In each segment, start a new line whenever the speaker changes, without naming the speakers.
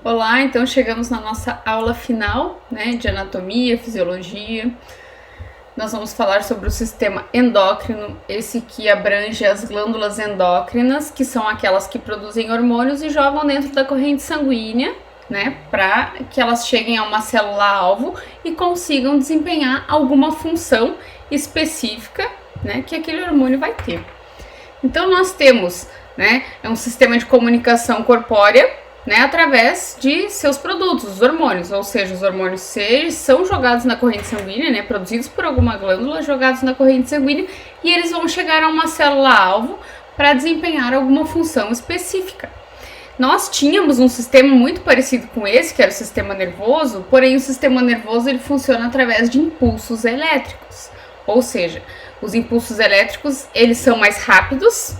Olá, então chegamos na nossa aula final, né, de anatomia, fisiologia. Nós vamos falar sobre o sistema endócrino, esse que abrange as glândulas endócrinas, que são aquelas que produzem hormônios e jogam dentro da corrente sanguínea, né, para que elas cheguem a uma célula-alvo e consigam desempenhar alguma função específica, né, que aquele hormônio vai ter. Então nós temos, né, um sistema de comunicação corpórea, né, através de seus produtos, os hormônios, ou seja, os hormônios são jogados na corrente sanguínea, né, produzidos por alguma glândula, jogados na corrente sanguínea, e eles vão chegar a uma célula-alvo para desempenhar alguma função específica. Nós tínhamos um sistema muito parecido com esse, que era o sistema nervoso, porém o sistema nervoso ele funciona através de impulsos elétricos, ou seja, os impulsos elétricos eles são mais rápidos,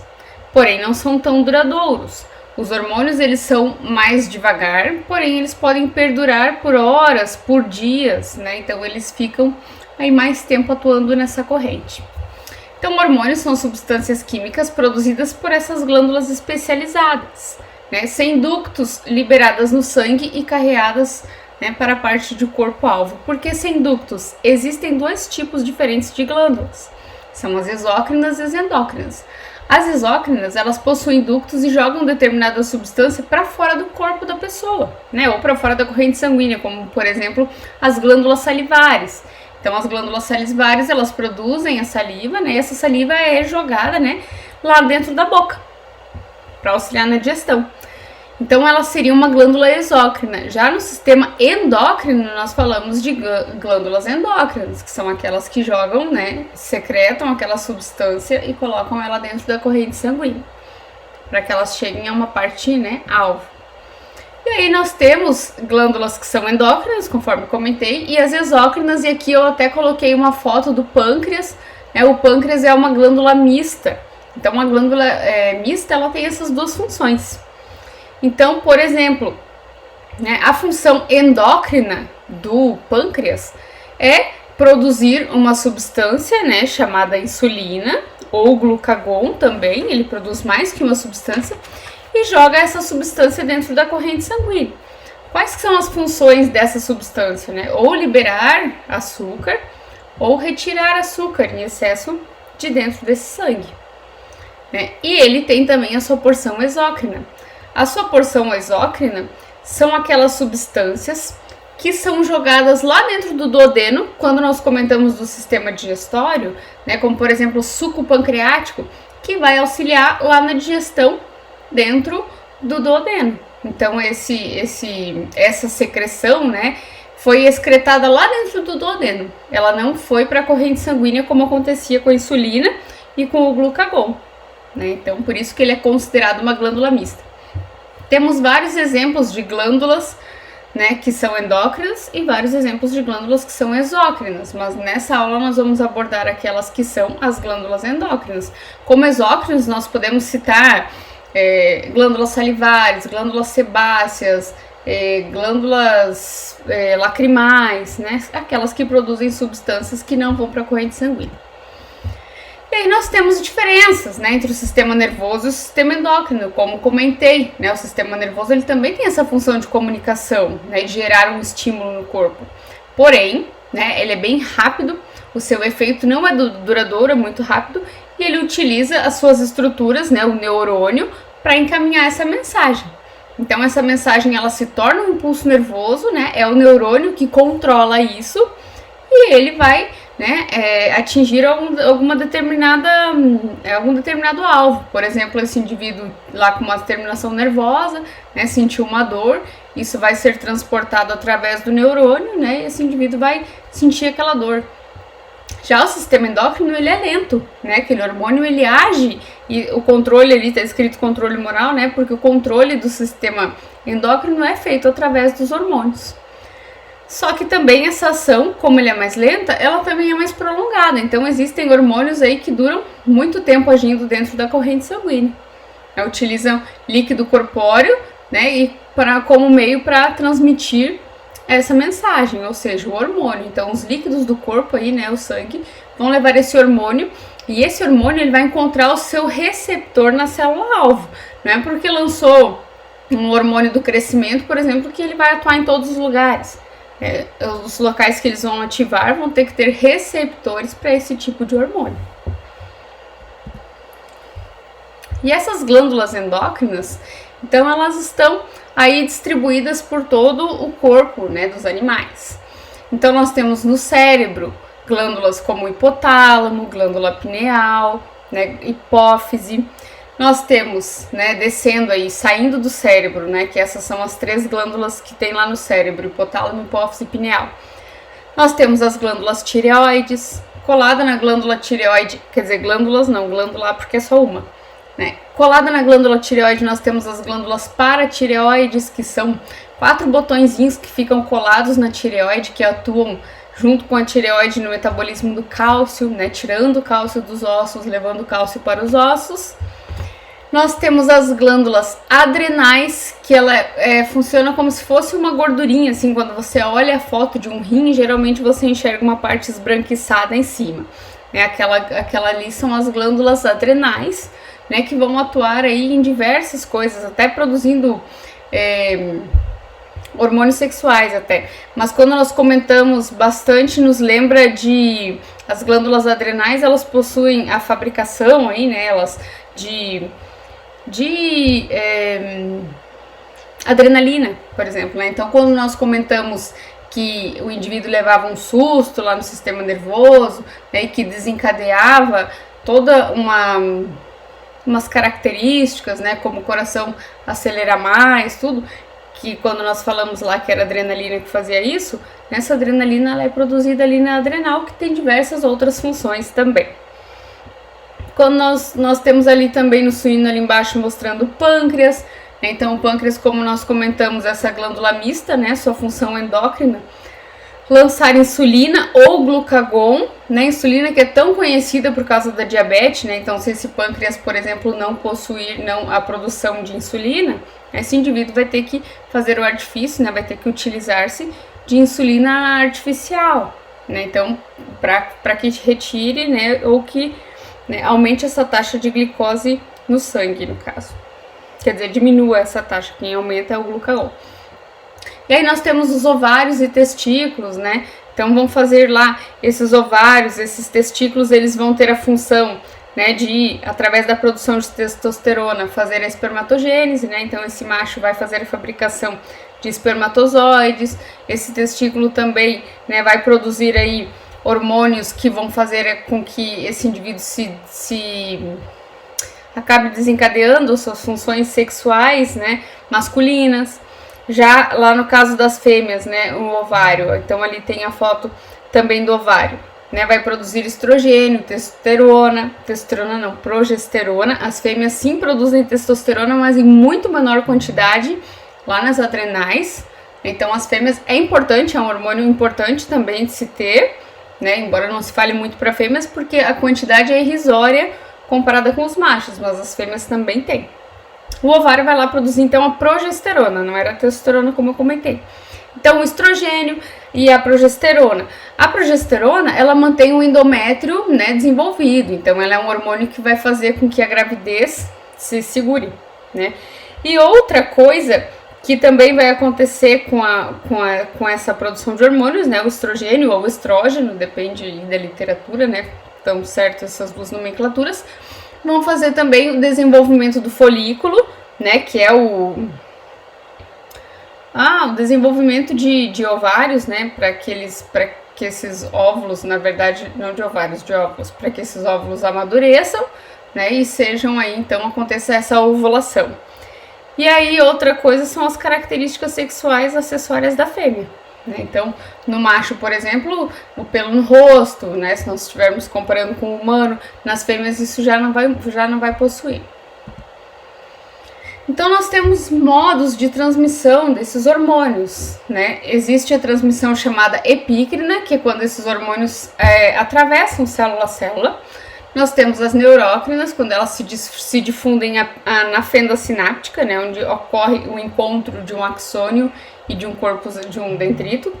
porém não são tão duradouros. Os hormônios eles são mais devagar, porém eles podem perdurar por horas, por dias, né? Então eles ficam aí mais tempo atuando nessa corrente. Então hormônios são substâncias químicas produzidas por essas glândulas especializadas, né? Sem ductos liberadas no sangue e carreadas, né, para a parte do corpo-alvo. Por que sem ductos? Existem dois tipos diferentes de glândulas. São as exócrinas e as endócrinas. As exócrinas, elas possuem ductos e jogam determinada substância para fora do corpo da pessoa, né? Ou para fora da corrente sanguínea, como, por exemplo, as glândulas salivares. Então, as glândulas salivares, elas produzem a saliva, né? E essa saliva é jogada, né, lá dentro da boca, para auxiliar na digestão. Então, ela seria uma glândula exócrina. Já no sistema endócrino, nós falamos de glândulas endócrinas, que são aquelas que jogam, né, secretam aquela substância e colocam ela dentro da corrente sanguínea, para que elas cheguem a uma parte, né, alvo. E aí nós temos glândulas que são endócrinas, conforme comentei, e as exócrinas, e aqui eu até coloquei uma foto do pâncreas, né, o pâncreas é uma glândula mista. Então, uma glândula mista, ela tem essas duas funções. Então, por exemplo, né, a função endócrina do pâncreas é produzir uma substância, né, chamada insulina ou glucagon também, ele produz mais que uma substância e joga essa substância dentro da corrente sanguínea. Quais são as funções dessa substância, né? Ou liberar açúcar ou retirar açúcar em excesso de dentro desse sangue, né? E ele tem também a sua porção exócrina. A sua porção exócrina são aquelas substâncias que são jogadas lá dentro do duodeno, quando nós comentamos do sistema digestório, né, como por exemplo o suco pancreático, que vai auxiliar lá na digestão dentro do duodeno. Então essa secreção, né, foi excretada lá dentro do duodeno. Ela não foi para a corrente sanguínea como acontecia com a insulina e com o glucagon, né? Então por isso que ele é considerado uma glândula mista. Temos vários exemplos de glândulas, né, que são endócrinas e vários exemplos de glândulas que são exócrinas, mas nessa aula nós vamos abordar aquelas que são as glândulas endócrinas. Como exócrinos nós podemos citar glândulas salivares, glândulas sebáceas, glândulas lacrimais, né, aquelas que produzem substâncias que não vão para a corrente sanguínea. E aí nós temos diferenças, né, entre o sistema nervoso e o sistema endócrino, como comentei, né, o sistema nervoso ele também tem essa função de comunicação, né, de gerar um estímulo no corpo. Porém, né, ele é bem rápido, o seu efeito não é duradouro, é muito rápido, e ele utiliza as suas estruturas, né, o neurônio, para encaminhar essa mensagem. Então essa mensagem ela se torna um impulso nervoso, né, é o neurônio que controla isso, e ele vai, né, atingir algum determinado alvo. Por exemplo, esse indivíduo lá com uma terminação nervosa, né, sentiu uma dor, isso vai ser transportado através do neurônio, né, e esse indivíduo vai sentir aquela dor. Já o sistema endócrino ele é lento, né, aquele hormônio ele age e o controle ali está escrito controle moral, né, porque o controle do sistema endócrino é feito através dos hormônios. Só que também essa ação, como ele é mais lenta, ela também é mais prolongada. Então existem hormônios aí que duram muito tempo agindo dentro da corrente sanguínea. Utilizam líquido corpóreo, né, e como meio para transmitir essa mensagem, ou seja, o hormônio. Então os líquidos do corpo aí, né, o sangue, vão levar esse hormônio e esse hormônio ele vai encontrar o seu receptor na célula-alvo. Não é porque lançou um hormônio do crescimento, por exemplo, que ele vai atuar em todos os lugares. Os locais que eles vão ativar vão ter que ter receptores para esse tipo de hormônio. E essas glândulas endócrinas, então elas estão aí distribuídas por todo o corpo, né, dos animais. Então nós temos no cérebro glândulas como hipotálamo, glândula pineal, né, hipófise. Nós temos, né, descendo aí, saindo do cérebro, né, que essas são as 3 glândulas que tem lá no cérebro, hipotálamo, hipófise e pineal. Nós temos as glândulas tireoides, colada na glândula tireoide, quer dizer, glândulas não, glândula porque é só uma, né. Colada na glândula tireoide nós temos as glândulas paratireoides, que são 4 botõezinhos que ficam colados na tireoide, que atuam junto com a tireoide no metabolismo do cálcio, né, tirando o cálcio dos ossos, levando o cálcio para os ossos. Nós temos as glândulas adrenais, que ela funciona como se fosse uma gordurinha, assim, quando você olha a foto de um rim, geralmente você enxerga uma parte esbranquiçada em cima. Né? Aquela ali são as glândulas adrenais, né, que vão atuar aí em diversas coisas, até produzindo hormônios sexuais até. Mas quando nós comentamos bastante, nos lembra de... As glândulas adrenais, elas possuem a fabricação aí, né, elas de adrenalina, por exemplo, né? Então, quando nós comentamos que o indivíduo levava um susto lá no sistema nervoso, né, e que desencadeava toda umas características, né, como o coração acelerar mais, tudo, que quando nós falamos lá que era adrenalina que fazia isso, essa adrenalina ela é produzida ali na adrenal, que tem diversas outras funções também. Quando nós temos ali também no suíno ali embaixo mostrando o pâncreas, né? Então o pâncreas, como nós comentamos, essa glândula mista, né, sua função endócrina, lançar insulina ou glucagon, né, insulina que é tão conhecida por causa da diabetes, né, então se esse pâncreas, por exemplo, não possuir a produção de insulina, esse indivíduo vai ter que fazer o artifício, né, vai ter que utilizar-se de insulina artificial, né, então para que retire, né, ou que aumente essa taxa de glicose no sangue, no caso. Quer dizer, diminua essa taxa, quem aumenta é o glucagon. E aí nós temos os ovários e testículos, né? Então vão fazer lá esses ovários, esses testículos, eles vão ter a função, né, de, através da produção de testosterona, fazer a espermatogênese, né? Então esse macho vai fazer a fabricação de espermatozoides. Esse testículo também, né, vai produzir aí hormônios que vão fazer com que esse indivíduo se acabe desencadeando suas funções sexuais, né, masculinas. Já lá no caso das fêmeas, né, o ovário, então ali tem a foto também do ovário, né, vai produzir estrogênio, progesterona. As fêmeas sim produzem testosterona, mas em muito menor quantidade lá nas adrenais. Então as fêmeas é importante, é um hormônio importante também de se ter, né, embora não se fale muito para fêmeas, porque a quantidade é irrisória comparada com os machos, mas as fêmeas também têm. O ovário vai lá produzir então a progesterona, não era a testosterona como eu comentei. Então o estrogênio e a progesterona. A progesterona, ela mantém o endométrio, né, desenvolvido, então ela é um hormônio que vai fazer com que a gravidez se segure, né. E outra coisa que também vai acontecer com essa produção de hormônios, né, o estrogênio ou estrógeno, depende da literatura, né, estão certas essas duas nomenclaturas, vão fazer também o desenvolvimento do folículo, né, que é o desenvolvimento de ovários, né, para que esses óvulos, na verdade, não de ovários, de óvulos, para que esses óvulos amadureçam, né, e sejam aí, então, aconteça essa ovulação. E aí, outra coisa são as características sexuais acessórias da fêmea, né? Então, no macho, por exemplo, o pelo no rosto, né? Se nós estivermos comparando com o humano, nas fêmeas isso já não vai possuir. Então, nós temos modos de transmissão desses hormônios, né? Existe a transmissão chamada epícrina, que é quando esses hormônios atravessam célula a célula. Nós temos as neurócrinas, quando elas se difundem na fenda sináptica, né, onde ocorre o encontro de um axônio e de um corpus de um dendrito.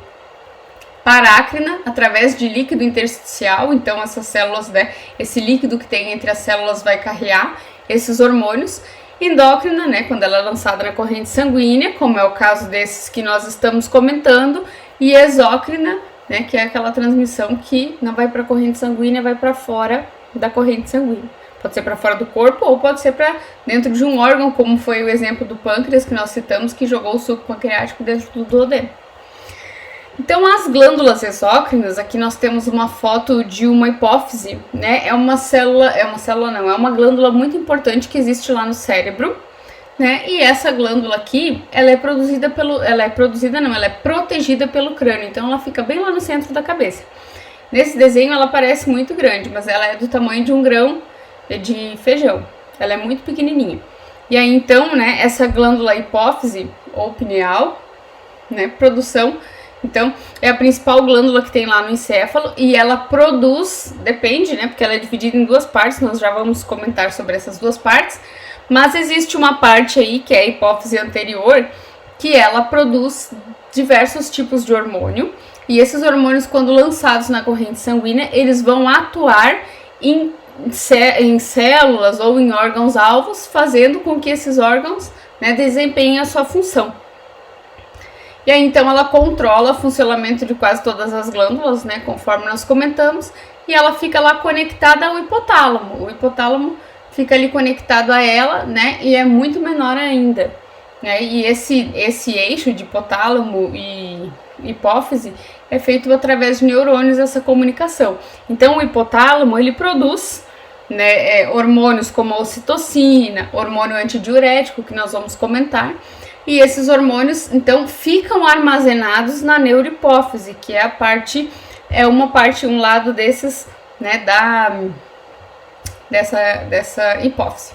Parácrina, através de líquido intersticial, então essas células, né, esse líquido que tem entre as células vai carrear esses hormônios. endócrina, né, quando ela é lançada na corrente sanguínea, como é o caso desses que nós estamos comentando, e exócrina, né, que é aquela transmissão que não vai para a corrente sanguínea, vai para fora da corrente sanguínea. Pode ser para fora do corpo ou pode ser para dentro de um órgão, como foi o exemplo do pâncreas que nós citamos, que jogou o suco pancreático dentro do duodeno. Então, as glândulas exócrinas, aqui nós temos uma foto de uma hipófise, né? É uma glândula muito importante que existe lá no cérebro, né? E essa glândula aqui, ela é protegida pelo crânio, então ela fica bem lá no centro da cabeça. Nesse desenho ela parece muito grande, mas ela é do tamanho de um grão de feijão. Ela é muito pequenininha. E aí então, né, essa glândula hipófise ou pineal, né, então, é a principal glândula que tem lá no encéfalo e ela produz, depende, né, porque ela é dividida em duas partes, nós já vamos comentar sobre essas duas partes, mas existe uma parte aí, que é a hipófise anterior, que ela produz diversos tipos de hormônio, e esses hormônios, quando lançados na corrente sanguínea, eles vão atuar em células ou em órgãos-alvos, fazendo com que esses órgãos, né, desempenhem a sua função. E aí, então, ela controla o funcionamento de quase todas as glândulas, né, conforme nós comentamos, e ela fica lá conectada ao hipotálamo. O hipotálamo fica ali conectado a ela, né, e é muito menor ainda, né, e esse eixo de hipotálamo e hipófise é feito através de neurônios, essa comunicação. Então, o hipotálamo, ele produz, né, hormônios como a ocitocina, hormônio antidiurético, que nós vamos comentar, e esses hormônios, então, ficam armazenados na neurohipófise, que é um lado desses, né, dessa hipófise.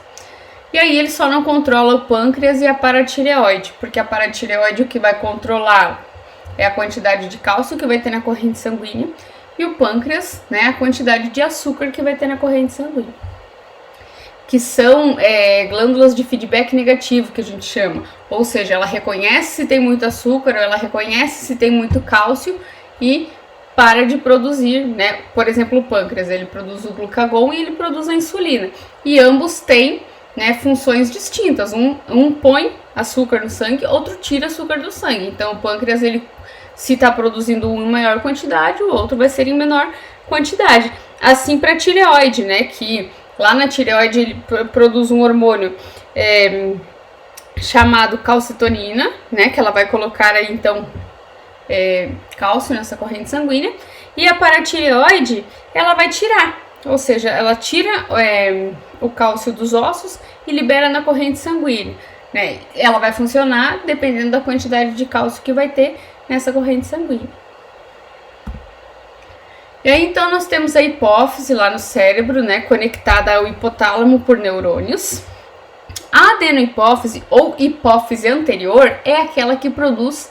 E aí ele só não controla o pâncreas e a paratireoide, porque a paratireoide o que vai controlar é a quantidade de cálcio que vai ter na corrente sanguínea, e o pâncreas, né, a quantidade de açúcar que vai ter na corrente sanguínea. Que são glândulas de feedback negativo, que a gente chama. Ou seja, ela reconhece se tem muito açúcar, ou ela reconhece se tem muito cálcio e para de produzir, né? Por exemplo, o pâncreas, ele produz o glucagon e ele produz a insulina. E ambos têm, né, funções distintas. Um põe açúcar no sangue, outro tira açúcar do sangue. Então, o pâncreas, se está produzindo um em maior quantidade, o outro vai ser em menor quantidade. Assim para a tireoide, né? Que lá na tireoide ele produz um hormônio chamado calcitonina, né? Que ela vai colocar aí então cálcio nessa corrente sanguínea. E a paratireoide ela vai tirar, ou seja, ela tira o cálcio dos ossos e libera na corrente sanguínea, né? Ela vai funcionar dependendo da quantidade de cálcio que vai ter nessa corrente sanguínea. E aí, então, nós temos a hipófise lá no cérebro, né, conectada ao hipotálamo por neurônios. A adenohipófise ou hipófise anterior é aquela que produz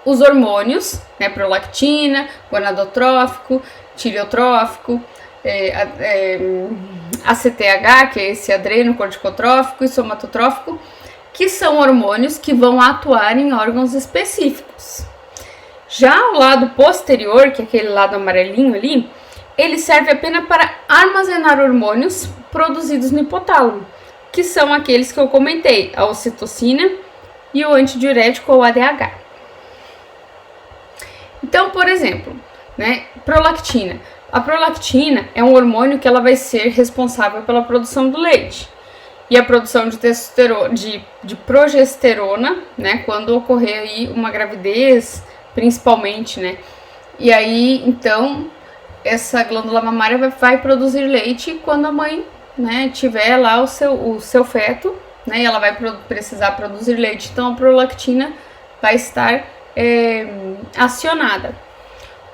os hormônios, né, prolactina, gonadotrófico, tireotrófico, ACTH, que é esse adrenocorticotrófico, e somatotrófico, que são hormônios que vão atuar em órgãos específicos. Já o lado posterior, que é aquele lado amarelinho ali, ele serve apenas para armazenar hormônios produzidos no hipotálamo, que são aqueles que eu comentei, a ocitocina e o antidiurético ou ADH. Então, por exemplo, né, prolactina. A prolactina é um hormônio que ela vai ser responsável pela produção do leite e a produção de progesterona, né, quando ocorrer aí uma gravidez, principalmente, né? E aí, então, essa glândula mamária vai produzir leite quando a mãe, né, tiver lá o seu feto, né? E ela vai precisar produzir leite. Então, a prolactina vai estar acionada.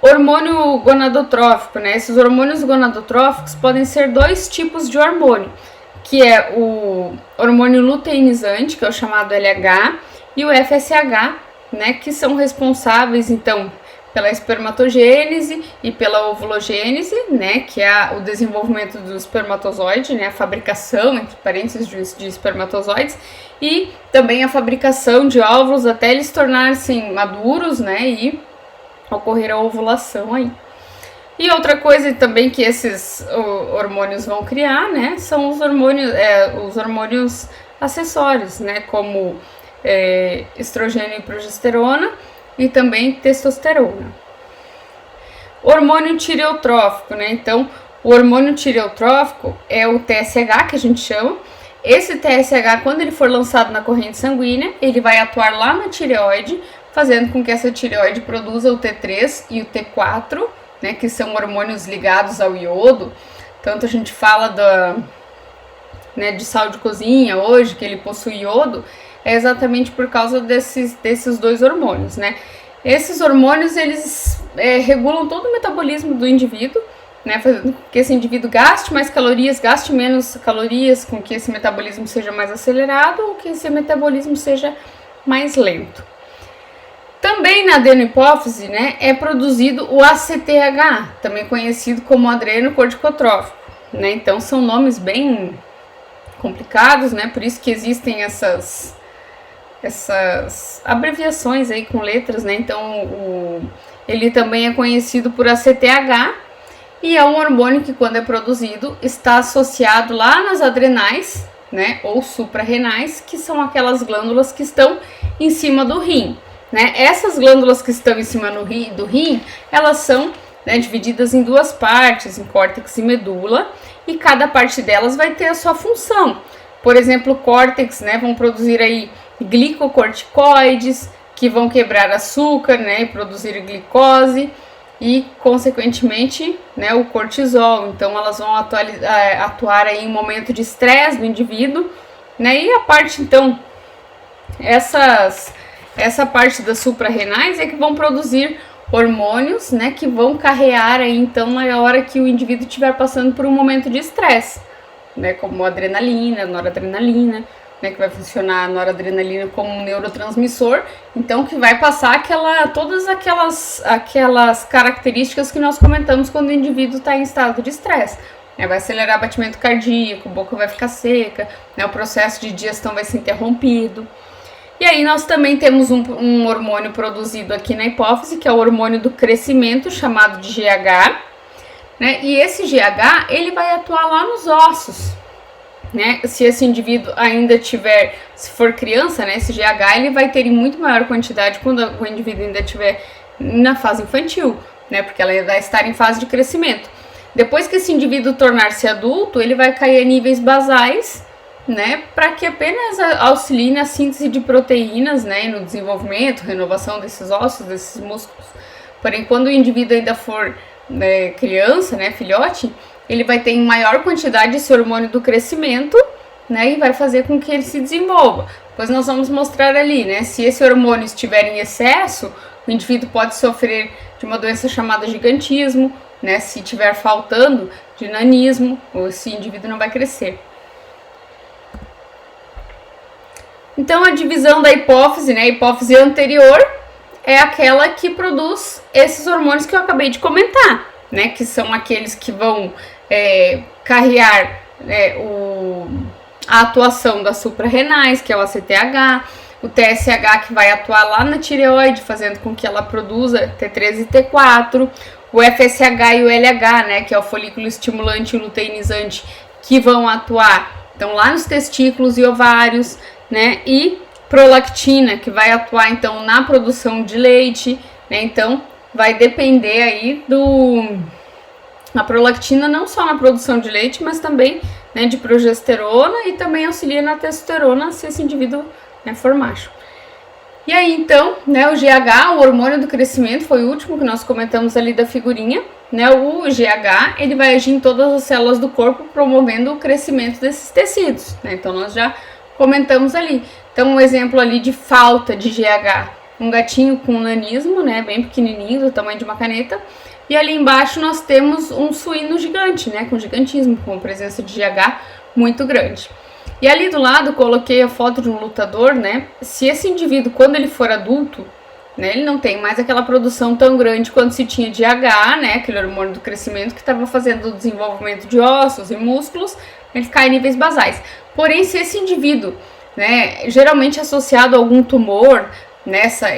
Hormônio gonadotrófico, né? Esses hormônios gonadotróficos podem ser dois tipos de hormônio, que é o hormônio luteinizante, que é o chamado LH, e o FSH, né, que são responsáveis, então, pela espermatogênese e pela ovulogênese, né, que é o desenvolvimento do espermatozoide, né, a fabricação, entre parênteses, de espermatozoides, e também a fabricação de óvulos até eles tornarem maduros, né, e ocorrer a ovulação aí. E outra coisa também que esses hormônios vão criar, né, são os hormônios acessórios, né, como estrogênio e progesterona e também testosterona. Hormônio tireotrófico, né? Então, o hormônio tireotrófico é o TSH, que a gente chama. Esse TSH, quando ele for lançado na corrente sanguínea, ele vai atuar lá na tireoide, fazendo com que essa tireoide produza o T3 e o T4, né, que são hormônios ligados ao iodo. Tanto a gente fala de sal de cozinha hoje, que ele possui iodo, é exatamente por causa desses dois hormônios, né? Esses hormônios, eles regulam todo o metabolismo do indivíduo, né, fazendo com que esse indivíduo gaste mais calorias, gaste menos calorias, com que esse metabolismo seja mais acelerado ou que esse metabolismo seja mais lento. Também na adenohipófise, né, é produzido o ACTH, também conhecido como adrenocorticotrófico, né? Então são nomes bem complicados, né? Por isso que existem essas abreviações aí com letras, né? Então ele também é conhecido por ACTH e é um hormônio que, quando é produzido, está associado lá nas adrenais, né? Ou suprarrenais, que são aquelas glândulas que estão em cima do rim, né? Essas glândulas que estão em cima do rim, elas são, né, divididas em duas partes, em córtex e medula, e cada parte delas vai ter a sua função. Por exemplo, o córtex, né, vão produzir aí glicocorticoides, que vão quebrar açúcar, né, e produzir glicose, e consequentemente, né, o cortisol. Então elas vão atuar aí em um momento de estresse do indivíduo, né? E a parte, então, essa parte das suprarrenais é que vão produzir hormônios, né, que vão carrear aí, então, na hora que o indivíduo estiver passando por um momento de estresse, né, como a adrenalina, noradrenalina, né, que vai funcionar a noradrenalina como um neurotransmissor, então que vai passar todas aquelas características que nós comentamos quando o indivíduo está em estado de estresse. Vai acelerar o batimento cardíaco, a boca vai ficar seca, né, o processo de digestão vai ser interrompido. E aí nós também temos um hormônio produzido aqui na hipófise, que é o hormônio do crescimento, chamado de GH, né? E esse GH, ele vai atuar lá nos ossos, né? Se esse indivíduo ainda se for criança, né, esse GH, ele vai ter em muito maior quantidade quando o indivíduo ainda estiver na fase infantil, né? Porque ela vai estar em fase de crescimento. Depois que esse indivíduo tornar-se adulto, ele vai cair a níveis basais, né, para que apenas auxilie na síntese de proteínas, né, no desenvolvimento, renovação desses ossos, desses músculos. Porém, quando o indivíduo ainda for, né, criança, né, filhote, ele vai ter em maior quantidade esse hormônio do crescimento, né, e vai fazer com que ele se desenvolva. Pois nós vamos mostrar ali, né, se esse hormônio estiver em excesso, o indivíduo pode sofrer de uma doença chamada gigantismo, né, se estiver faltando de nanismo, ou esse indivíduo não vai crescer. Então, a divisão da hipófise, né, a hipófise anterior é aquela que produz esses hormônios que eu acabei de comentar, né, que são aqueles que vão carrear, né, a atuação das suprarrenais, que é o ACTH, o TSH, que vai atuar lá na tireoide, fazendo com que ela produza T3 e T4, o FSH e o LH, né, que é o folículo estimulante e luteinizante, que vão atuar, então, lá nos testículos e ovários, né, e prolactina, que vai atuar então na produção de leite, né? Então vai depender aí a prolactina não só na produção de leite, mas também, né, de progesterona, e também auxilia na testosterona se esse indivíduo, né, for macho. E aí então, né, o GH, o hormônio do crescimento, foi o último que nós comentamos ali da figurinha, né? O GH, ele vai agir em todas as células do corpo, promovendo o crescimento desses tecidos, né? Então nós já comentamos ali. Então, um exemplo ali de falta de GH, um gatinho com nanismo, né, bem pequenininho, do tamanho de uma caneta, e ali embaixo nós temos um suíno gigante, né, com gigantismo, com presença de GH muito grande. E ali do lado coloquei a foto de um lutador, né, se esse indivíduo, quando ele for adulto, né, ele não tem mais aquela produção tão grande quanto se tinha de GH, né, aquele hormônio do crescimento que estava fazendo o desenvolvimento de ossos e músculos, ele cai em níveis basais. Porém, se esse indivíduo, né, geralmente associado a algum tumor, nessa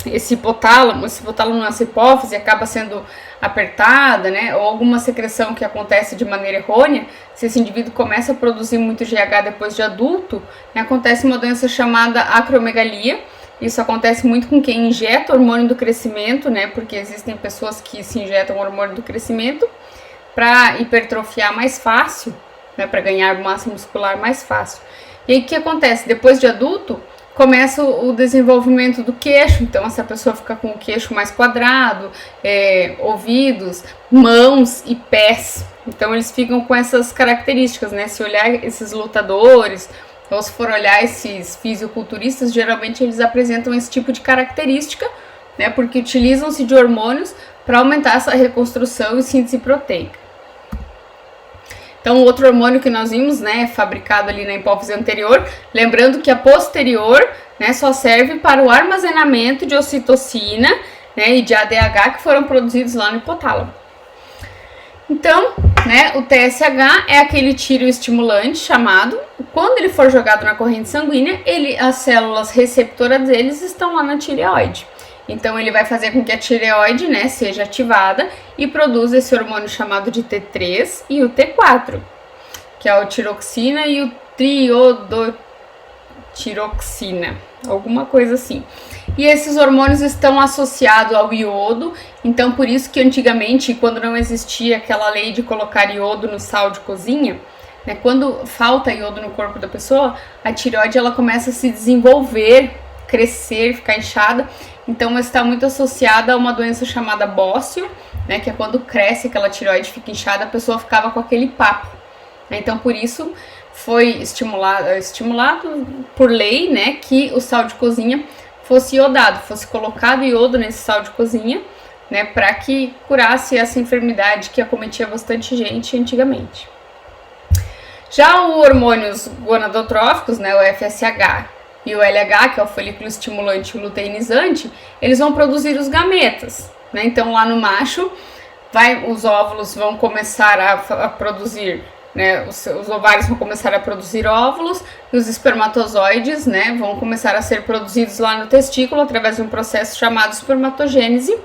esse hipotálamo, essa hipófise acaba sendo apertada, né, ou alguma secreção que acontece de maneira errônea, se esse indivíduo começa a produzir muito GH depois de adulto, né, acontece uma doença chamada acromegalia. Isso acontece muito com quem injeta hormônio do crescimento, né, porque existem pessoas que se injetam hormônio do crescimento para hipertrofiar mais fácil, né, para ganhar massa muscular mais fácil. E aí o que acontece? Depois de adulto, começa o desenvolvimento do queixo, então essa pessoa fica com o queixo mais quadrado, ouvidos, mãos e pés. Então eles ficam com essas características, né? Se olhar esses lutadores, ou se for olhar esses fisiculturistas, geralmente eles apresentam esse tipo de característica, né? Porque utilizam-se de hormônios para aumentar essa reconstrução e síntese proteica. Então, o outro hormônio que nós vimos, né, é fabricado ali na hipófise anterior, lembrando que a posterior, né, só serve para o armazenamento de ocitocina, né, e de ADH que foram produzidos lá no hipotálamo. Então, né, o TSH é aquele tireoestimulante chamado, quando ele for jogado na corrente sanguínea, as células receptoras deles estão lá na tireoide. Então, ele vai fazer com que a tireoide, né, seja ativada e produza esse hormônio chamado de T3 e o T4, que é o tiroxina e o triodotiroxina, alguma coisa assim. E esses hormônios estão associados ao iodo, então por isso que antigamente, quando não existia aquela lei de colocar iodo no sal de cozinha, né, quando falta iodo no corpo da pessoa, a tireoide ela começa a se desenvolver, crescer, ficar inchada. Então está muito associada a uma doença chamada bócio, né, que é quando cresce aquela tireoide, fica inchada, a pessoa ficava com aquele papo. Então por isso foi estimulado por lei, né, que o sal de cozinha fosse iodado, fosse colocado iodo nesse sal de cozinha, né, para que curasse essa enfermidade que acometia bastante gente antigamente. Já os hormônios gonadotróficos, né, o FSH e o LH, que é o folículo estimulante e o luteinizante, eles vão produzir os gametas, né? Então lá no macho, os óvulos vão começar a produzir, né? Os ovários vão começar a produzir óvulos e os espermatozoides, né, vão começar a ser produzidos lá no testículo através de um processo chamado espermatogênese.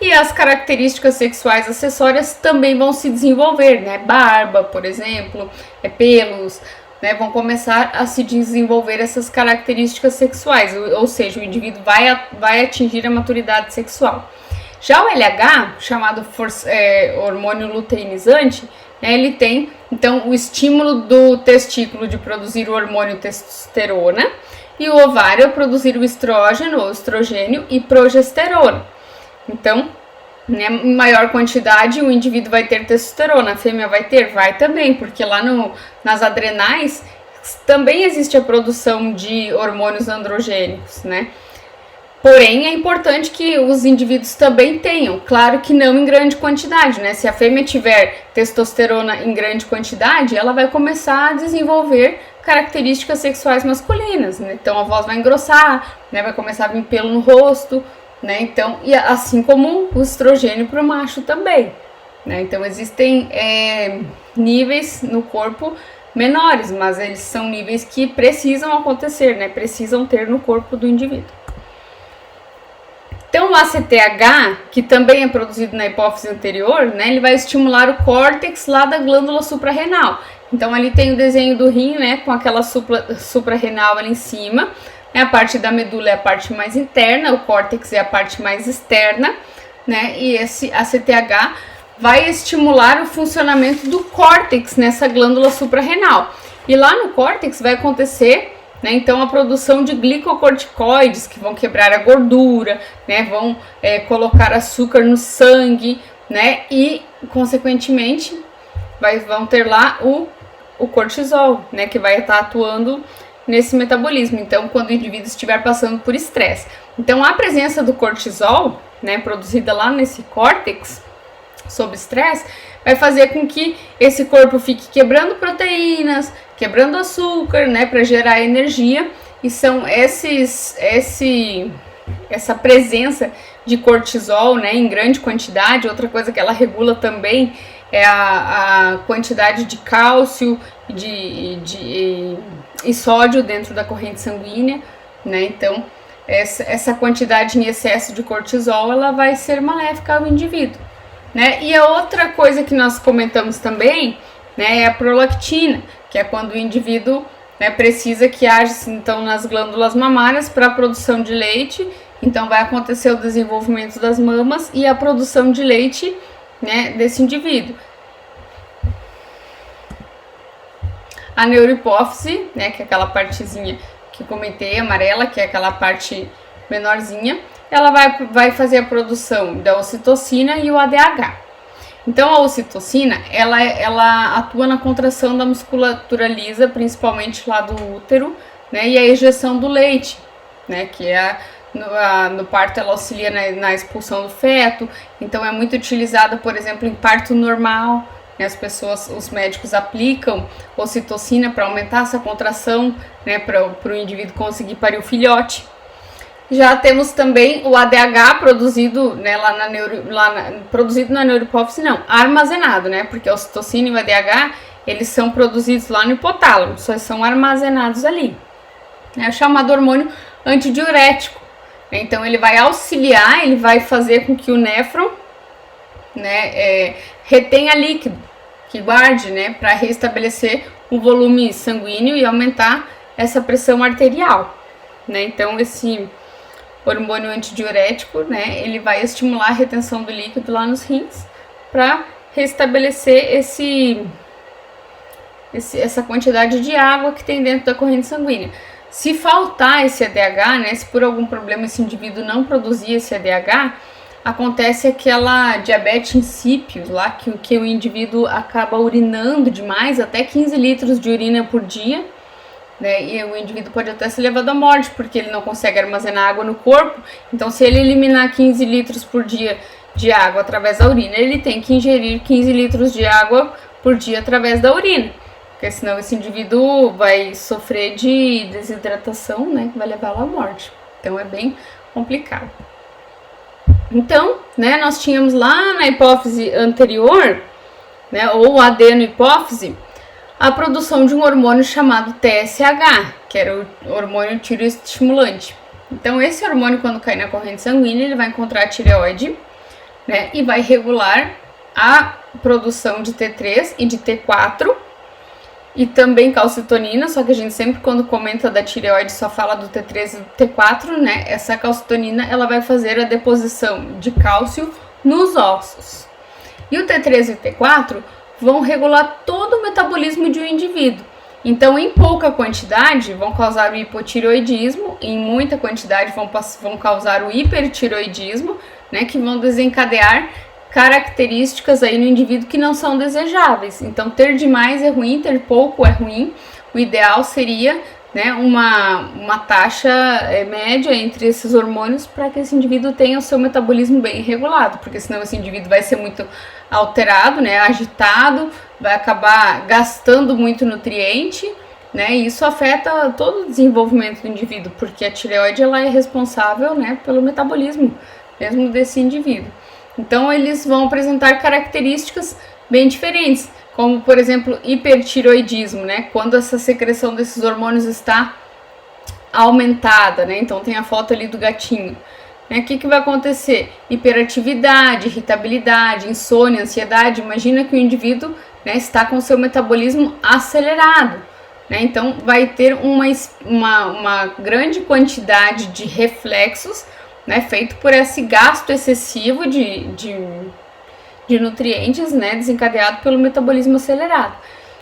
E as características sexuais acessórias também vão se desenvolver, né? Barba, por exemplo, pelos, né? Vão começar a se desenvolver essas características sexuais, ou seja, o indivíduo vai atingir a maturidade sexual. Já o LH, chamado hormônio luteinizante, né, ele tem, então, o estímulo do testículo de produzir o hormônio testosterona e o ovário a produzir o estrógeno ou estrogênio e progesterona. Então, né, em maior quantidade, o indivíduo vai ter testosterona, a fêmea vai também, porque lá nas adrenais também existe a produção de hormônios androgênicos, né? Porém, é importante que os indivíduos também tenham, claro que não em grande quantidade, né? Se a fêmea tiver testosterona em grande quantidade, ela vai começar a desenvolver características sexuais masculinas, né? Então a voz vai engrossar, né? Vai começar a vir pelo no rosto, né? Então, e assim como o estrogênio para o macho também, né? Então existem níveis no corpo menores, mas eles são níveis que precisam acontecer, né? Precisam ter no corpo do indivíduo. Então o ACTH, que também é produzido na hipófise anterior, né, ele vai estimular o córtex lá da glândula suprarrenal. Então ali tem o desenho do rim, né, com aquela suprarrenal ali em cima. A parte da medula é a parte mais interna, o córtex é a parte mais externa, né, e esse ACTH vai estimular o funcionamento do córtex nessa glândula suprarrenal. E lá no córtex vai acontecer, né, então a produção de glicocorticoides que vão quebrar a gordura, né, vão colocar açúcar no sangue, né, e consequentemente vão ter lá o cortisol, né, que vai estar atuando nesse metabolismo. Então, quando o indivíduo estiver passando por estresse, então a presença do cortisol, né, produzida lá nesse córtex sob estresse, vai fazer com que esse corpo fique quebrando proteínas, quebrando açúcar, né, para gerar energia. E são essa presença de cortisol, né, em grande quantidade. Outra coisa que ela regula também é a quantidade de cálcio e sódio dentro da corrente sanguínea, né? Então essa quantidade em excesso de cortisol, ela vai ser maléfica ao indivíduo, né? E a outra coisa que nós comentamos também, né, é a prolactina, que é quando o indivíduo, né, precisa que haja, então, nas glândulas mamárias para a produção de leite. Então vai acontecer o desenvolvimento das mamas e a produção de leite, né, desse indivíduo. A neurohipófise, né, que é aquela partezinha que comentei, amarela, que é aquela parte menorzinha, ela vai fazer a produção da ocitocina e o ADH. Então a ocitocina, ela atua na contração da musculatura lisa, principalmente lá do útero, né, e a ejeção do leite, né, que é no parto ela auxilia na expulsão do feto. Então é muito utilizada, por exemplo, em parto normal, né, os médicos aplicam ocitocina para aumentar essa contração, né, para o indivíduo conseguir parir o filhote. Já temos também o ADH produzido, né, produzido na neurohipófise, não, armazenado, né, porque a ocitocina e o ADH, eles são produzidos lá no hipotálamo, só são armazenados ali. É o chamado hormônio antidiurético. Então ele vai auxiliar, ele vai fazer com que o néfron, né, retenha líquido, que guarde, né, para restabelecer o volume sanguíneo e aumentar essa pressão arterial, né. Então esse hormônio antidiurético, né, ele vai estimular a retenção do líquido lá nos rins para restabelecer essa quantidade de água que tem dentro da corrente sanguínea. Se faltar esse ADH, né, se por algum problema esse indivíduo não produzir esse ADH, acontece aquela diabetes insípidos lá, que o indivíduo acaba urinando demais, até 15 litros de urina por dia, né, e o indivíduo pode até ser levado à morte, porque ele não consegue armazenar água no corpo. Então, se ele eliminar 15 litros por dia de água através da urina, ele tem que ingerir 15 litros de água por dia através da urina, porque senão esse indivíduo vai sofrer de desidratação, né, que vai levá-lo à morte. Então é bem complicado. Então, né, nós tínhamos lá na hipófise anterior, né, ou adenohipófise, a produção de um hormônio chamado TSH, que era o hormônio tireoestimulante. Então esse hormônio, quando cai na corrente sanguínea, ele vai encontrar a tireoide, né, e vai regular a produção de T3 e de T4, e também calcitonina, só que a gente sempre, quando comenta da tireoide, só fala do T3 e do T4, né? Essa calcitonina, ela vai fazer a deposição de cálcio nos ossos. E o T3 e o T4 vão regular todo o metabolismo de um indivíduo. Então, em pouca quantidade, vão causar o hipotireoidismo, em muita quantidade vão causar o hipertireoidismo, né? Que vão desencadear características aí no indivíduo que não são desejáveis. Então, ter demais é ruim, ter pouco é ruim. O ideal seria, né, uma taxa média entre esses hormônios para que esse indivíduo tenha o seu metabolismo bem regulado, porque senão esse indivíduo vai ser muito alterado, né, agitado, vai acabar gastando muito nutriente, né, e isso afeta todo o desenvolvimento do indivíduo, porque a tireoide ela é responsável, né, pelo metabolismo mesmo desse indivíduo. Então, eles vão apresentar características bem diferentes, como, por exemplo, hipertireoidismo, né? Quando essa secreção desses hormônios está aumentada, né? Então, tem a foto ali do gatinho. Né? O que vai acontecer? Hiperatividade, irritabilidade, insônia, ansiedade. Imagina que o indivíduo, né, está com o seu metabolismo acelerado, né? Então, vai ter uma grande quantidade de reflexos, né, feito por esse gasto excessivo de nutrientes, né, desencadeado pelo metabolismo acelerado.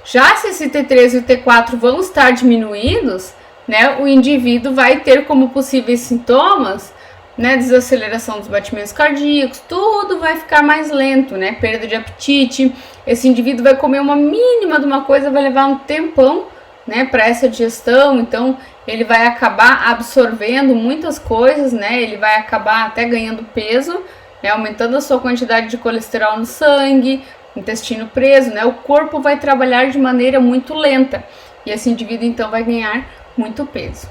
Já se esse T3 e o T4 vão estar diminuídos, né, o indivíduo vai ter como possíveis sintomas, né, desaceleração dos batimentos cardíacos, tudo vai ficar mais lento, né, perda de apetite. Esse indivíduo vai comer uma mínima de uma coisa, vai levar um tempão, né, para essa digestão. Então ele vai acabar absorvendo muitas coisas, né, ele vai acabar até ganhando peso, né, aumentando a sua quantidade de colesterol no sangue, intestino preso, né, o corpo vai trabalhar de maneira muito lenta e esse indivíduo então vai ganhar muito peso.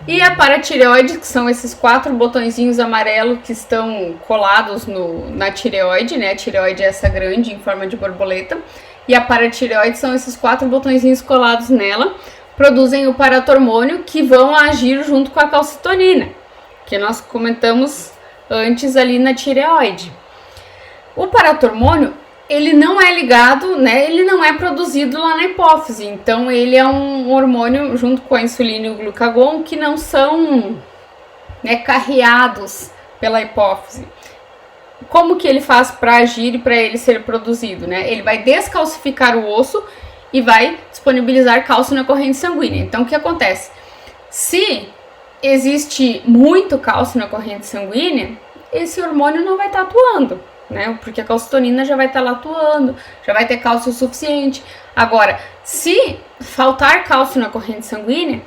E a paratireoide, que são esses 4 botõezinhos amarelos que estão colados na tireoide, né, a tireoide é essa grande em forma de borboleta, e a paratireoide são esses 4 botõezinhos colados nela. produzem o paratormônio, que vão agir junto com a calcitonina, que nós comentamos antes ali na tireoide. O paratormônio, ele não é ligado, né? Ele não é produzido lá na hipófise, então ele é um hormônio junto com a insulina e o glucagon que não são, né, carreados pela hipófise. Como que ele faz para agir e para ele ser produzido, né? Ele vai descalcificar o osso e vai disponibilizar cálcio na corrente sanguínea. Então, o que acontece? Se existe muito cálcio na corrente sanguínea, esse hormônio não vai estar atuando, né? Porque a calcitonina já vai estar lá atuando, já vai ter cálcio suficiente. Agora, se faltar cálcio na corrente sanguínea,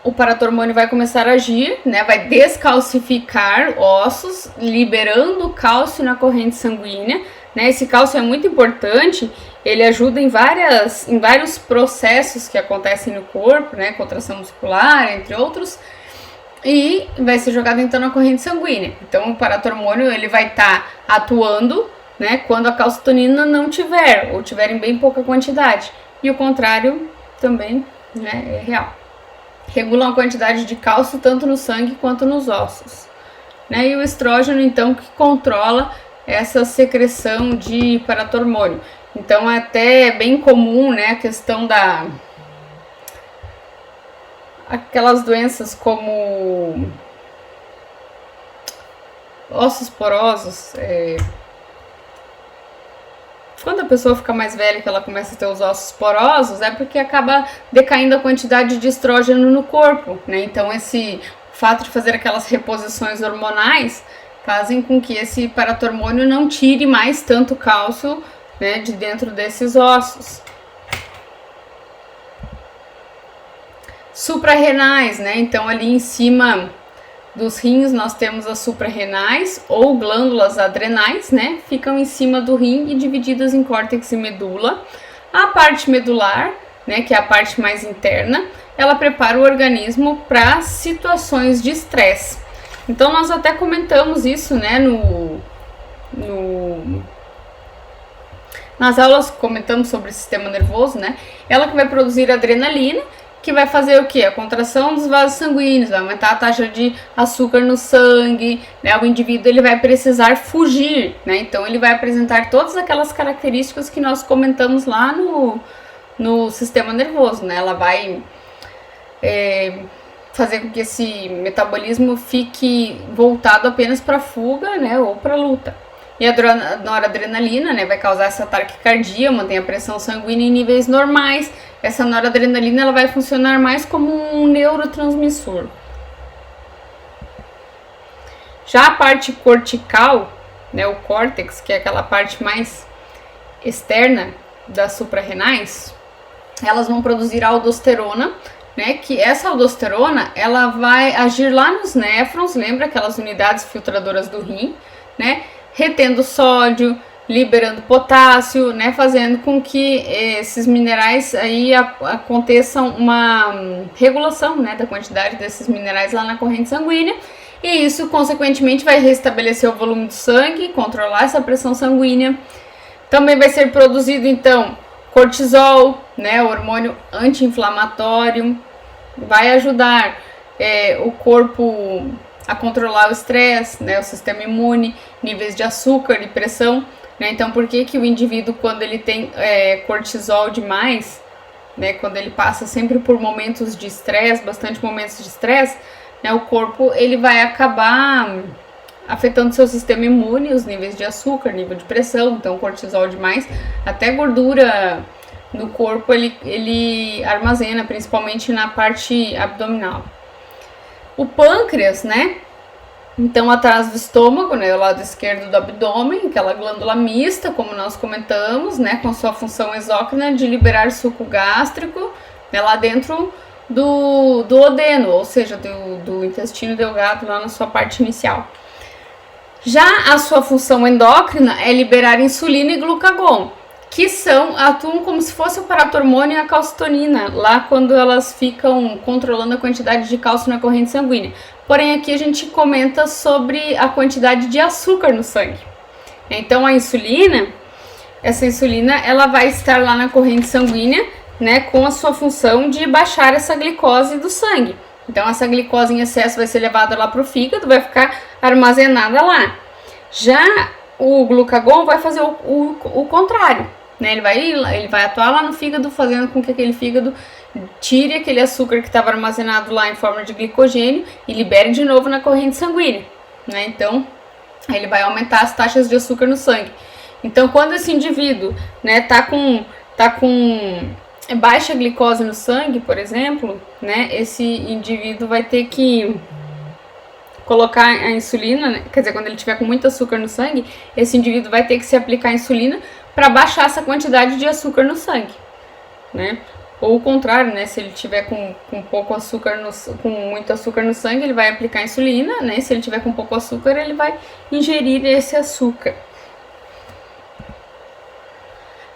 o paratormônio vai começar a agir, né? Vai descalcificar ossos, liberando cálcio na corrente sanguínea, né? Esse cálcio é muito importante, ele ajuda em vários processos que acontecem no corpo, né? Contração muscular, entre outros, e vai ser jogado então na corrente sanguínea. Então o paratormônio ele vai estar atuando, né? Quando a calcitonina não tiver, ou tiver em bem pouca quantidade. E o contrário também, né, é real. Regulam a quantidade de cálcio tanto no sangue quanto nos ossos, né? E o estrógeno, então, que controla essa secreção de paratormônio. Então, é até bem comum, né, a questão aquelas doenças como ossos porosos, quando a pessoa fica mais velha, que ela começa a ter os ossos porosos, é porque acaba decaindo a quantidade de estrógeno no corpo, né? Então, esse fato de fazer aquelas reposições hormonais fazem com que esse paratormônio não tire mais tanto cálcio, né, de dentro desses ossos. Suprarrenais, né? Então, ali em cima dos rins nós temos as suprarrenais ou glândulas adrenais, né? Ficam em cima do rim e divididas em córtex e medula. A parte medular, né, que é a parte mais interna, ela prepara o organismo para situações de estresse. Então nós até comentamos isso, né, nas aulas comentamos sobre o sistema nervoso, né? Ela que vai produzir adrenalina, que vai fazer o que? A contração dos vasos sanguíneos, vai aumentar a taxa de açúcar no sangue, né? O indivíduo ele vai precisar fugir, né? Então ele vai apresentar todas aquelas características que nós comentamos lá no sistema nervoso, né? Ela vai fazer com que esse metabolismo fique voltado apenas para fuga, né? Ou para luta. E a noradrenalina, né, vai causar essa taquicardia, mantém a pressão sanguínea em níveis normais. Essa noradrenalina ela vai funcionar mais como um neurotransmissor. Já a parte cortical, né, o córtex, que é aquela parte mais externa das suprarrenais, elas vão produzir aldosterona, né, que essa aldosterona ela vai agir lá nos néfrons, lembra aquelas unidades filtradoras do rim, né? Retendo sódio, liberando potássio, né, fazendo com que esses minerais aí aconteçam uma regulação, né, da quantidade desses minerais lá na corrente sanguínea, e isso consequentemente vai restabelecer o volume do sangue, controlar essa pressão sanguínea. Também vai ser produzido então cortisol, né, o hormônio anti-inflamatório, vai ajudar o corpo a controlar o estresse, né, o sistema imune, níveis de açúcar e pressão, né? Então, por que o indivíduo, quando ele tem cortisol demais, né, quando ele passa sempre por momentos de estresse, bastante momentos de estresse, né, o corpo ele vai acabar afetando seu sistema imune, os níveis de açúcar, nível de pressão. Então, cortisol demais, até gordura no corpo ele armazena, principalmente na parte abdominal. O pâncreas, né? Então, atrás do estômago, né, o lado esquerdo do abdômen, aquela glândula mista, como nós comentamos, né, com sua função exócrina de liberar suco gástrico, né, lá dentro do odeno, ou seja, do intestino delgado, lá na sua parte inicial. Já a sua função endócrina é liberar insulina e glucagon, que atuam como se fosse o paratormônio e a calcitonina, lá quando elas ficam controlando a quantidade de cálcio na corrente sanguínea. Porém, aqui a gente comenta sobre a quantidade de açúcar no sangue. Então, essa insulina, ela vai estar lá na corrente sanguínea, né, com a sua função de baixar essa glicose do sangue. Então, essa glicose em excesso vai ser levada lá para o fígado, vai ficar armazenada lá. Já o glucagon vai fazer o contrário, né? Ele vai atuar lá no fígado, fazendo com que aquele fígado tire aquele açúcar que estava armazenado lá em forma de glicogênio e libere de novo na corrente sanguínea, né? Então, ele vai aumentar as taxas de açúcar no sangue. Então, quando esse indivíduo, né, tá com baixa glicose no sangue, por exemplo, né, esse indivíduo vai ter que colocar a insulina, né, quer dizer, quando ele tiver com muito açúcar no sangue, esse indivíduo vai ter que se aplicar a insulina para baixar essa quantidade de açúcar no sangue, né? Ou o contrário, né, se ele tiver com pouco açúcar, com muito açúcar no sangue, ele vai aplicar a insulina, né? Se ele tiver com pouco açúcar, ele vai ingerir esse açúcar.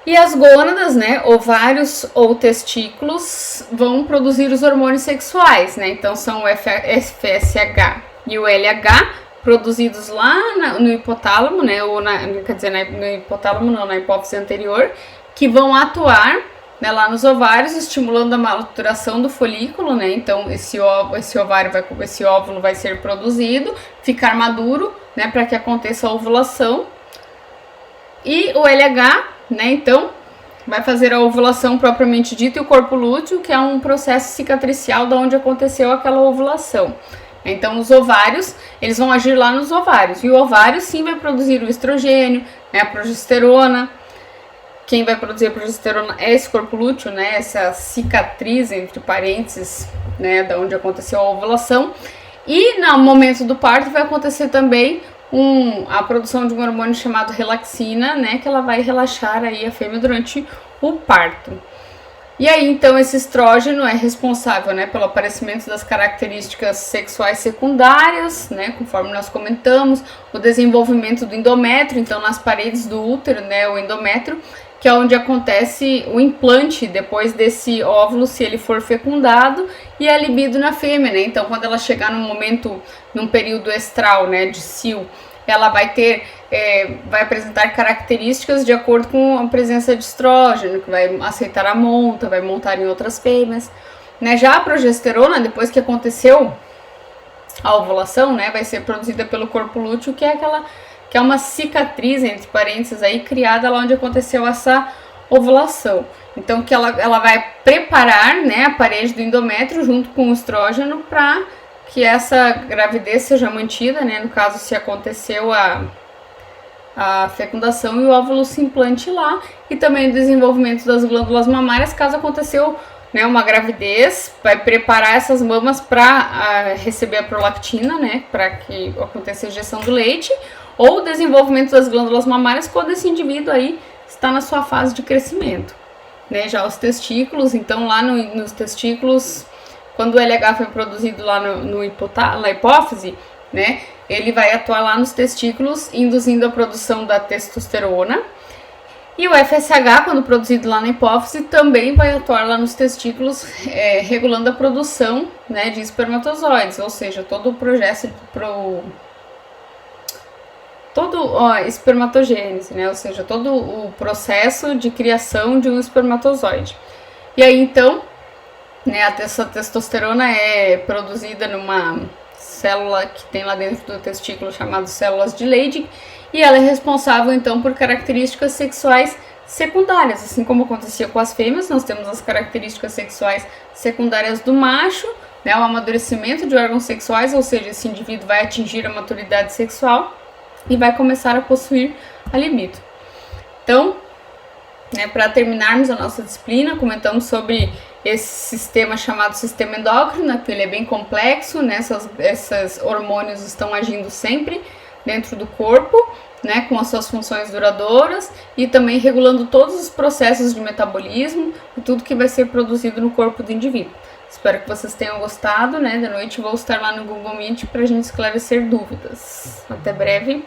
E as gônadas, né, ovários ou testículos, vão produzir os hormônios sexuais, né? Então são o FSH e o LH, produzidos lá no hipotálamo, né? Ou quer dizer, no hipotálamo não, na hipófise anterior, que vão atuar, né, lá nos ovários, estimulando a maturação do folículo, né? Então esse óvulo vai ser produzido, ficar maduro, né, para que aconteça a ovulação. E o LH, né, então, vai fazer a ovulação propriamente dita, e o corpo lúteo, que é um processo cicatricial de onde aconteceu aquela ovulação. Então, os ovários, eles vão agir lá nos ovários, e o ovário sim vai produzir o estrogênio, né, a progesterona. Quem vai produzir a progesterona é esse corpo lúteo, né, essa cicatriz, entre parênteses, né, da onde aconteceu a ovulação. E no momento do parto vai acontecer também a produção de um hormônio chamado relaxina, né, que ela vai relaxar aí a fêmea durante o parto. E aí, então, esse estrógeno é responsável, né, pelo aparecimento das características sexuais secundárias, né, conforme nós comentamos, o desenvolvimento do endométrio, então nas paredes do útero, né, o endométrio, que é onde acontece o implante depois desse óvulo, se ele for fecundado, e a libido na fêmea, né? Então, quando ela chegar num período estral, né, de cio, ela vai apresentar características de acordo com a presença de estrógeno, que vai aceitar a monta, vai montar em outras fêmeas, né? Já a progesterona, depois que aconteceu a ovulação, né, vai ser produzida pelo corpo lúteo, que é uma cicatriz, entre parênteses, aí, criada lá onde aconteceu essa ovulação. Então, que ela vai preparar, né, a parede do endométrio junto com o estrógeno para que essa gravidez seja mantida, né, no caso, se aconteceu a fecundação e o óvulo se implante lá, e também o desenvolvimento das glândulas mamárias, caso aconteceu, né, uma gravidez, vai preparar essas mamas para receber a prolactina, né, para que aconteça a ejeção do leite, ou o desenvolvimento das glândulas mamárias quando esse indivíduo aí está na sua fase de crescimento, né? Já os testículos, então lá nos testículos, quando o LH foi produzido lá na hipófise, né, ele vai atuar lá nos testículos, induzindo a produção da testosterona. E o FSH, quando produzido lá na hipófise, também vai atuar lá nos testículos, regulando a produção, né, de espermatozoides, ou seja, todo o processo espermatogênese, né? Ou seja, todo o processo de criação de um espermatozoide. E aí, então, né, essa testosterona é produzida numa célula que tem lá dentro do testículo, chamada células de Leydig, e ela é responsável, então, por características sexuais secundárias. Assim como acontecia com as fêmeas, nós temos as características sexuais secundárias do macho, né, o amadurecimento de órgãos sexuais, ou seja, esse indivíduo vai atingir a maturidade sexual e vai começar a possuir a libido. Então, né, para terminarmos a nossa disciplina, comentamos sobre esse sistema chamado sistema endócrino, que ele é bem complexo, né, esses hormônios estão agindo sempre dentro do corpo, né, com as suas funções duradouras e também regulando todos os processos de metabolismo e tudo que vai ser produzido no corpo do indivíduo. Espero que vocês tenham gostado, né? Da noite vou estar lá no Google Meet para a gente esclarecer dúvidas. Até breve.